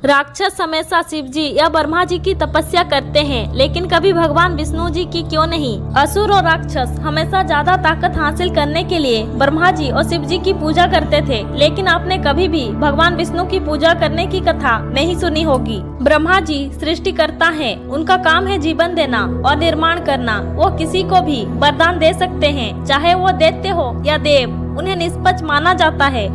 राक्षस हमेशा शिव जी या ब्रह्मा जी की तपस्या करते हैं, लेकिन कभी भगवान विष्णु जी की क्यों नहीं। असुर और राक्षस हमेशा ज्यादा ताकत हासिल करने के लिए ब्रह्मा जी और शिव जी की पूजा करते थे, लेकिन आपने कभी भी भगवान विष्णु की पूजा करने की कथा नहीं सुनी होगी। ब्रह्मा जी सृष्टिकर्ता हैं, उनका काम है जीवन देना और निर्माण करना। वो किसी को भी वरदान दे सकते हैं, चाहे वो दैत्य हो या देव, उन्हें निष्पक्ष माना जाता है।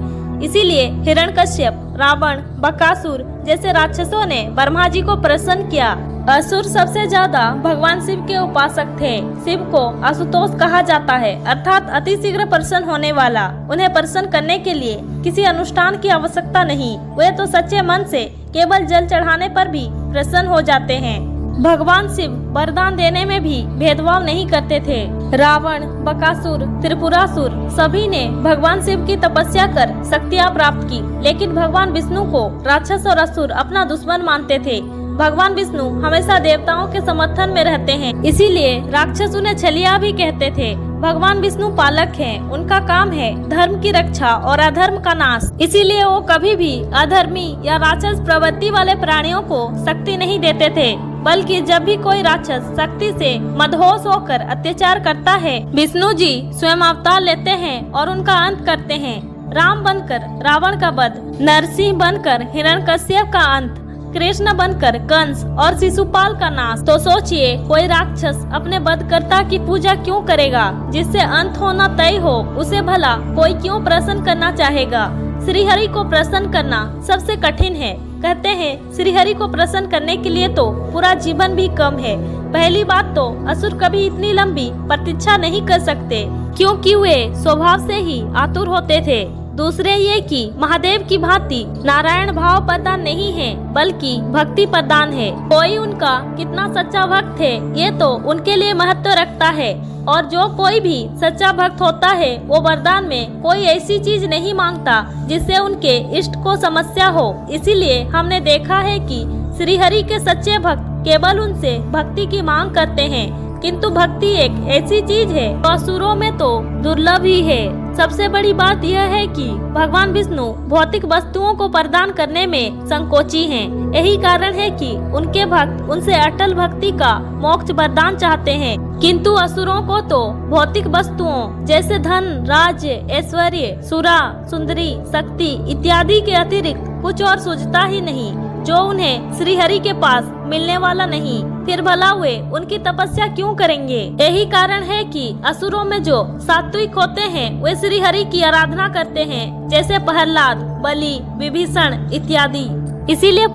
इसीलिए हिरण्यकश्यप, रावण, बकासुर जैसे राक्षसों ने ब्रह्मा जी को प्रसन्न किया। असुर सबसे ज्यादा भगवान शिव के उपासक थे। शिव को आशुतोष कहा जाता है, अर्थात अति शीघ्र प्रसन्न होने वाला। उन्हें प्रसन्न करने के लिए किसी अनुष्ठान की आवश्यकता नहीं, वे तो सच्चे मन से केवल जल चढ़ाने पर भी प्रसन्न हो जाते हैं। भगवान शिव वरदान देने में भी भेदभाव नहीं करते थे। रावण, बकासुर, त्रिपुरासुर सभी ने भगवान शिव की तपस्या कर शक्तियां प्राप्त की, लेकिन भगवान विष्णु को राक्षस और असुर अपना दुश्मन मानते थे। भगवान विष्णु हमेशा देवताओं के समर्थन में रहते हैं, इसीलिए राक्षस उन्हें छलिया भी कहते थे। भगवान विष्णु पालक हैं, उनका काम है धर्म की रक्षा और अधर्म का नाश। इसीलिए वो कभी भी अधर्मी या राक्षस प्रवृत्ति वाले प्राणियों को शक्ति नहीं देते थे, बल्कि जब भी कोई राक्षस शक्ति से मदहोश होकर अत्याचार करता है, विष्णु जी स्वयं अवतार लेते हैं और उनका अंत करते हैं। राम बनकर रावण का वध, नरसिंह बनकर हिरण्यकश्यप का अंत, कृष्ण बनकर कंस और शिशुपाल का नाश। तो सोचिए, कोई राक्षस अपने वधकर्ता की पूजा क्यों करेगा? जिससे अंत होना तय हो, उसे भला कोई क्यों प्रसन्न करना चाहेगा? श्री हरि को प्रसन्न करना सबसे कठिन है। कहते हैं श्री हरि को प्रसन्न करने के लिए तो पूरा जीवन भी कम है। पहली बात तो असुर कभी इतनी लंबी प्रतीक्षा नहीं कर सकते, क्योंकि वे स्वभाव से ही आतुर होते थे। दूसरे ये कि महादेव की भांति नारायण भाव प्रदान नहीं है, बल्कि भक्ति प्रदान है। कोई उनका कितना सच्चा भक्त है, ये तो उनके लिए महत्व रखता है। और जो कोई भी सच्चा भक्त होता है, वो वरदान में कोई ऐसी चीज नहीं मांगता जिससे उनके इष्ट को समस्या हो। इसीलिए हमने देखा है कि श्री हरि के सच्चे भक्त केवल उनसे भक्ति की मांग करते हैं, किंतु भक्ति एक ऐसी चीज है जो असुरों में तो दुर्लभ ही है। सबसे बड़ी बात यह है कि भगवान विष्णु भौतिक वस्तुओं को प्रदान करने में संकोची हैं। यही कारण है कि उनके भक्त उनसे अटल भक्ति का मोक्ष वरदान चाहते हैं, किंतु असुरों को तो भौतिक वस्तुओं जैसे धन, राज्य, ऐश्वर्य, सुरा, सुंदरी, शक्ति इत्यादि के अतिरिक्त कुछ और सूझता ही नहीं, जो उन्हें श्री हरि के पास मिलने वाला नहीं। फिर भला वे उनकी तपस्या क्यों करेंगे? यही कारण है कि असुरों में जो सात्विक होते हैं, वे श्री हरि की आराधना करते हैं, जैसे प्रहलाद, बलि, विभीषण इत्यादि। इसीलिए